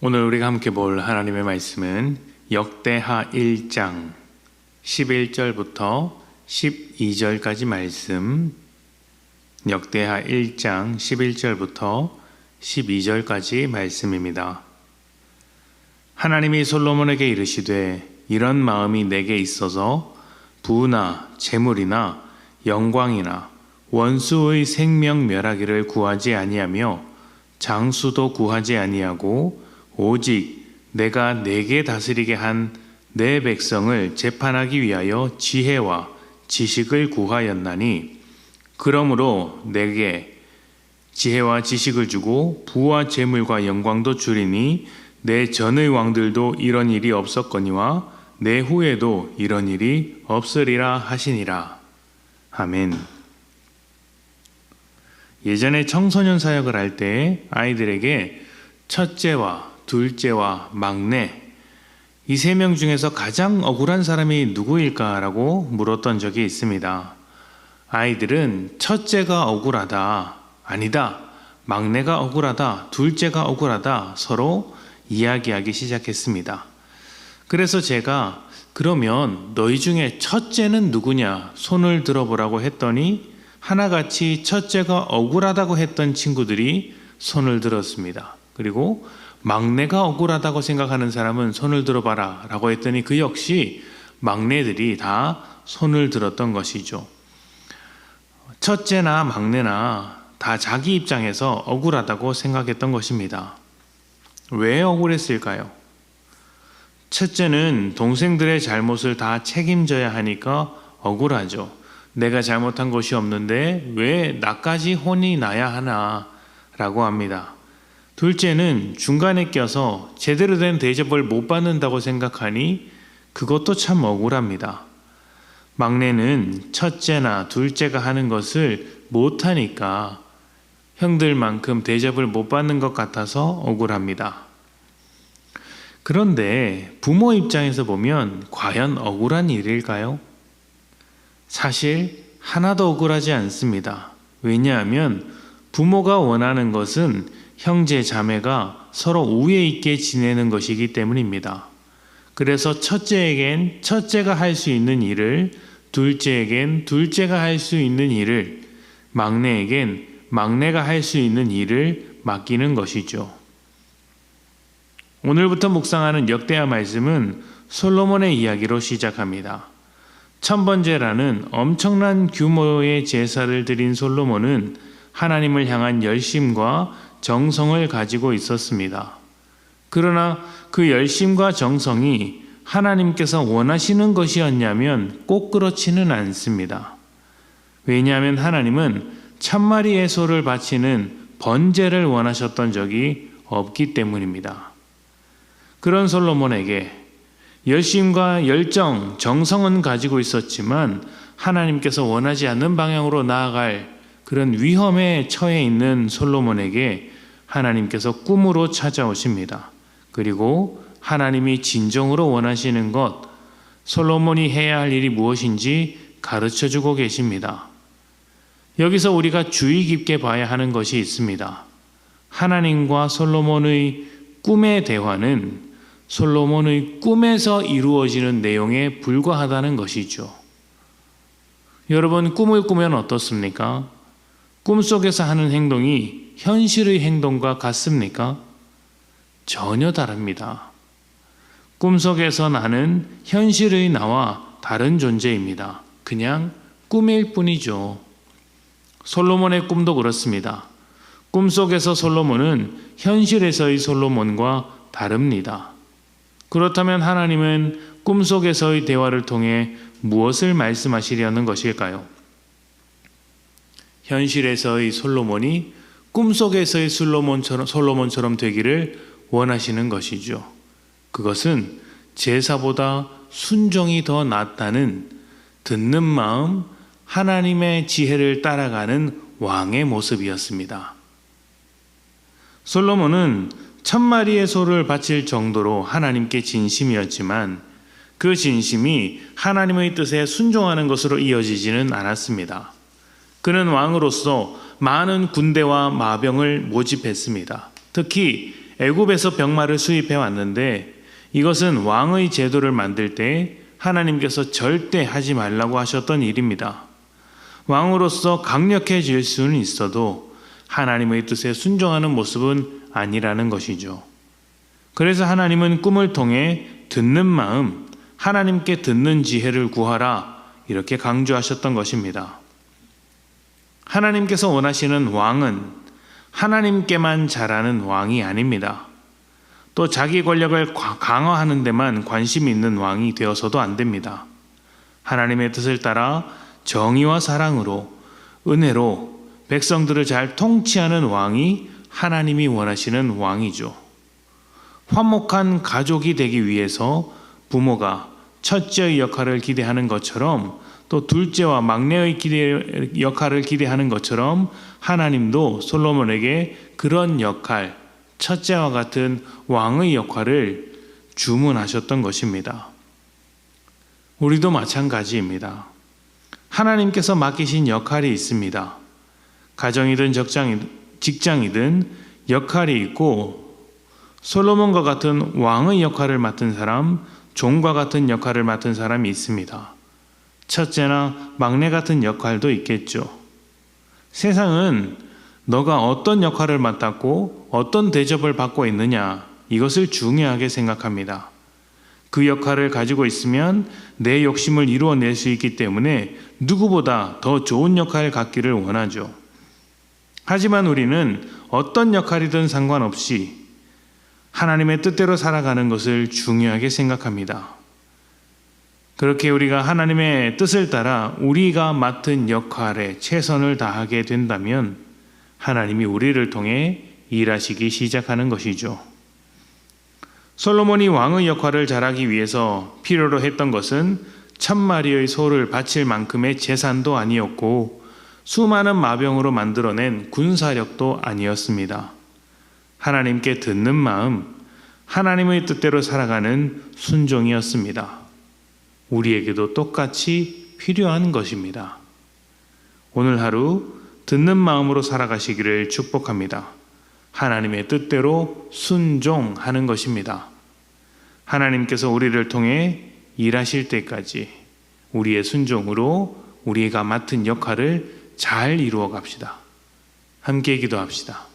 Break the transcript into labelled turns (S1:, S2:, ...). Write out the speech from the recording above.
S1: 오늘 우리가 함께 볼 하나님의 말씀은 역대하 1장 11절부터 12절까지 말씀, 역대하 1장 11절부터 12절까지 말씀입니다. 하나님이 솔로몬에게 이르시되 이런 마음이 내게 있어서 부나 재물이나 영광이나 원수의 생명 멸하기를 구하지 아니하며 장수도 구하지 아니하고 오직 내가 내게 다스리게 한 내 백성을 재판하기 위하여 지혜와 지식을 구하였나니 그러므로 내게 지혜와 지식을 주고 부와 재물과 영광도 주리니 내 전의 왕들도 이런 일이 없었거니와 내 후에도 이런 일이 없으리라 하시니라. 아멘. 예전에 청소년 사역을 할 때 아이들에게 첫째와 둘째와 막내 이 세 명 중에서 가장 억울한 사람이 누구일까라고 물었던 적이 있습니다. 아이들은 첫째가 억울하다, 아니다, 막내가 억울하다, 둘째가 억울하다 서로 이야기하기 시작했습니다. 그래서 제가 그러면 너희 중에 첫째는 누구냐 손을 들어보라고 했더니 하나같이 첫째가 억울하다고 했던 친구들이 손을 들었습니다. 그리고 막내가 억울하다고 생각하는 사람은 손을 들어봐라 라고 했더니 그 역시 막내들이 다 손을 들었던 것이죠. 첫째나 막내나 다 자기 입장에서 억울하다고 생각했던 것입니다. 왜 억울했을까요? 첫째는 동생들의 잘못을 다 책임져야 하니까 억울하죠. 내가 잘못한 것이 없는데 왜 나까지 혼이 나야 하나 라고 합니다. 둘째는 중간에 껴서 제대로 된 대접을 못 받는다고 생각하니 그것도 참 억울합니다. 막내는 첫째나 둘째가 하는 것을 못하니까 형들만큼 대접을 못 받는 것 같아서 억울합니다. 그런데 부모 입장에서 보면 과연 억울한 일일까요? 사실 하나도 억울하지 않습니다. 왜냐하면 부모가 원하는 것은 형제 자매가 서로 우애 있게 지내는 것이기 때문입니다. 그래서 첫째에겐 첫째가 할 수 있는 일을, 둘째에겐 둘째가 할 수 있는 일을, 막내에겐 막내가 할 수 있는 일을 맡기는 것이죠. 오늘부터 묵상하는 역대하 말씀은 솔로몬의 이야기로 시작합니다. 첫 번째라는 엄청난 규모의 제사를 드린 솔로몬은 하나님을 향한 열심과 정성을 가지고 있었습니다. 그러나 그 열심과 정성이 하나님께서 원하시는 것이었냐면 꼭 그렇지는 않습니다. 왜냐하면 하나님은 천마리의 소를 바치는 번제를 원하셨던 적이 없기 때문입니다. 그런 솔로몬에게 열심과 열정, 정성은 가지고 있었지만 하나님께서 원하지 않는 방향으로 나아갈 그런 위험에 처해 있는 솔로몬에게 하나님께서 꿈으로 찾아오십니다. 그리고 하나님이 진정으로 원하시는 것, 솔로몬이 해야 할 일이 무엇인지 가르쳐주고 계십니다. 여기서 우리가 주의 깊게 봐야 하는 것이 있습니다. 하나님과 솔로몬의 꿈의 대화는 솔로몬의 꿈에서 이루어지는 내용에 불과하다는 것이죠. 여러분, 꿈을 꾸면 어떻습니까? 꿈속에서 하는 행동이 현실의 행동과 같습니까? 전혀 다릅니다. 꿈속에서 나는 현실의 나와 다른 존재입니다. 그냥 꿈일 뿐이죠. 솔로몬의 꿈도 그렇습니다. 꿈속에서 솔로몬은 현실에서의 솔로몬과 다릅니다. 그렇다면 하나님은 꿈속에서의 대화를 통해 무엇을 말씀하시려는 것일까요? 현실에서의 솔로몬이 꿈속에서의 솔로몬처럼 되기를 원하시는 것이죠. 그것은 제사보다 순종이 더 낫다는 듣는 마음, 하나님의 지혜를 따라가는 왕의 모습이었습니다. 솔로몬은 천마리의 소를 바칠 정도로 하나님께 진심이었지만 그 진심이 하나님의 뜻에 순종하는 것으로 이어지지는 않았습니다. 그는 왕으로서 많은 군대와 마병을 모집했습니다. 특히 애굽에서 병마를 수입해 왔는데 이것은 왕의 제도를 만들 때 하나님께서 절대 하지 말라고 하셨던 일입니다. 왕으로서 강력해질 수는 있어도 하나님의 뜻에 순종하는 모습은 아니라는 것이죠. 그래서 하나님은 꿈을 통해 듣는 마음, 하나님께 듣는 지혜를 구하라 이렇게 강조하셨던 것입니다. 하나님께서 원하시는 왕은 하나님께만 잘하는 왕이 아닙니다. 또 자기 권력을 강화하는 데만 관심이 있는 왕이 되어서도 안 됩니다. 하나님의 뜻을 따라 정의와 사랑으로, 은혜로 백성들을 잘 통치하는 왕이 하나님이 원하시는 왕이죠. 화목한 가족이 되기 위해서 부모가 첫째의 역할을 기대하는 것처럼 또 둘째와 막내의 역할을 기대하는 것처럼 하나님도 솔로몬에게 그런 역할, 첫째와 같은 왕의 역할을 주문하셨던 것입니다. 우리도 마찬가지입니다. 하나님께서 맡기신 역할이 있습니다. 가정이든 직장이든 역할이 있고 솔로몬과 같은 왕의 역할을 맡은 사람, 종과 같은 역할을 맡은 사람이 있습니다. 첫째나 막내 같은 역할도 있겠죠. 세상은 너가 어떤 역할을 맡았고 어떤 대접을 받고 있느냐 이것을 중요하게 생각합니다. 그 역할을 가지고 있으면 내 욕심을 이루어낼 수 있기 때문에 누구보다 더 좋은 역할을 갖기를 원하죠. 하지만 우리는 어떤 역할이든 상관없이 하나님의 뜻대로 살아가는 것을 중요하게 생각합니다. 그렇게 우리가 하나님의 뜻을 따라 우리가 맡은 역할에 최선을 다하게 된다면 하나님이 우리를 통해 일하시기 시작하는 것이죠. 솔로몬이 왕의 역할을 잘하기 위해서 필요로 했던 것은 1000마리의 소를 바칠 만큼의 재산도 아니었고 수많은 마병으로 만들어낸 군사력도 아니었습니다. 하나님께 듣는 마음, 하나님의 뜻대로 살아가는 순종이었습니다. 우리에게도 똑같이 필요한 것입니다. 오늘 하루 듣는 마음으로 살아가시기를 축복합니다. 하나님의 뜻대로 순종하는 것입니다. 하나님께서 우리를 통해 일하실 때까지 우리의 순종으로 우리가 맡은 역할을 잘 이루어 갑시다. 함께 기도합시다.